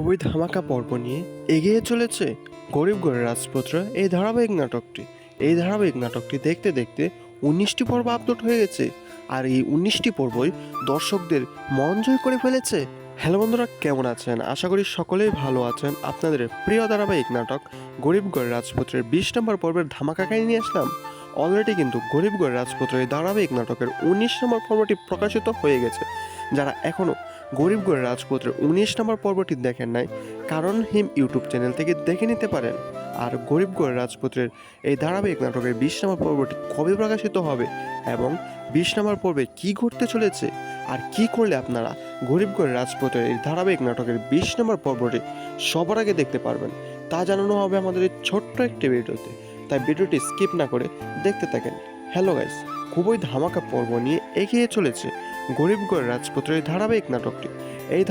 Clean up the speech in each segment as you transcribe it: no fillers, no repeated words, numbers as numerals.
খুবই ধামাকা পর্ব নিয়ে এগিয়ে চলেছে গরিবগড়ের রাজপুত্র এই ধারাবাহিক নাটকটি দেখতে দেখতে 19টি পর্ব আপলোড হয়ে গেছে। আর এই 19টি পর্বই দর্শকদের মন জয় করে ফেলেছে। হ্যালো বন্ধুরা, কেমন আছেন? আশা করি সকলেই ভালো আছেন। আপনাদের প্রিয় ধারাবাহিক নাটক গরিবগড়ের রাজপুত্রের 20 নম্বর পর্বের ধামাকা কাহিনী নিয়ে আসলাম। অলরেডি কিন্তু গরিবগড়ের রাজপুত্রের এই ধারাবাহিক নাটকের 19 নম্বর পর্বটি প্রকাশিত হয়ে গেছে। যারা এখনও গরিবগড়ের রাজপুত্রের 19 নম্বর পর্বটি দেখেন নাই, কারণ হিম ইউটিউব চ্যানেল থেকে দেখে নিতে পারেন। আর গরিবগড়ের রাজপুত্রের এই ধারাবাহিক নাটকের 20 নম্বর পর্বটি কবে প্রকাশিত হবে এবং 20 নম্বর পর্বে কি ঘটতে চলেছে আর কি করলে আপনারা গরিবগড়ের রাজপুত্রের এই ধারাবাহিক নাটকের 20 নম্বর পর্বটি সবার আগে দেখতে পারবেন, তা জানানো হবে আমাদের এই ছোট্ট একটি ভিডিওতে। তাই ভিডিওটি স্কিপ না করে দেখতে থাকেন। হ্যালো গাইস, খুবই ধামাকা পর্ব নিয়ে এগিয়ে চলেছে গরিবগড়ের রাজপুত্রের এই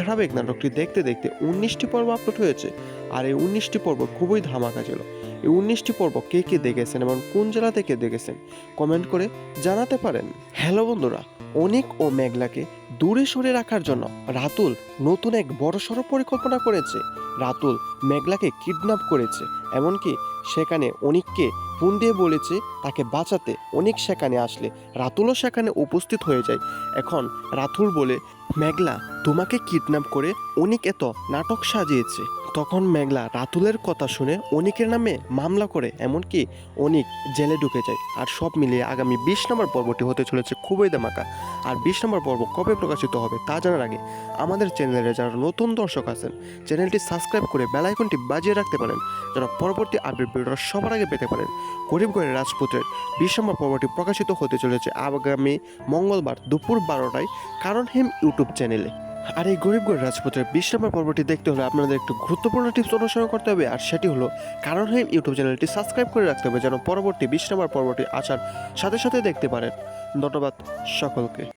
ধারাবাহিক নাটকটি দেখতে দেখতে 19টি পর্ব আপলোড হয়েছে। আর এই 19টি পর্ব খুবই ধামাকা ছিল। এই 19টি পর্ব কে কে দেখেছেন এবং কোন জেলা থেকে দেখেছেন কমেন্ট করে জানাতে পারেন। হ্যালো বন্ধুরা, অনিক ও মেঘলাকে দূরে সরে রাখার জন্য রাতুল নতুন এক বড়সড় পরিকল্পনা করেছে। রাতুল মেঘলাকে কিডন্যাপ করেছে, এমনকি সেখানে অনিককে ফোন দিয়ে বলেছে তাকে বাঁচাতে। অনিক সেখানে আসলে রাতুলও সেখানে উপস্থিত হয়ে যায়। এখন রাতুল বলে, মেঘলা, তোমাকে কিডন্যাপ করে অনিক এত নাটক সাজিয়েছে। তখন মেঘলা রাতুলের কথা শুনে অনিকের নামে মামলা করে, এমনকি অনিক জেলে ঢুকে যায়। আর সব মিলিয়ে আগামী 20 নম্বর পর্বটি হতে চলেছে খুবই ধামাকা। আর 20 নম্বর পর্ব কবে প্রকাশিত হবে তা জানার আগে আমাদের চ্যানেলে যারা নতুন দর্শক আছেন চ্যানেলটি সাবস্ক্রাইব করে বেল আইকনটি বাজিয়ে রাখতে পারেন, যেন পরবর্তী আপডেট ভিডিওটা সবার আগে পেতে পারেন। গরিবগড়ের রাজপুত্রের 20 নম্বর পর্বটি প্রকাশিত হতে চলেছে আগামী মঙ্গলবার দুপুর 12টায় কারণ হিম ইউটিউব চ্যানেলে। আর এই গরিবগড় রাজপুত্রের 20 নম্বর পর্বটি দেখতে হলে আপনাদের একটু গুরুত্বপূর্ণ টিপস অনুসরণ করতে হবে, আর সেটি হলো কারণ হিম ইউটিউব চ্যানেলটি সাবস্ক্রাইব করে রাখতে হবে, যেন পরবর্তী 20 নম্বর পর্বটি আসার সাথে সাথে দেখতে পারেন। ধন্যবাদ সকলকে।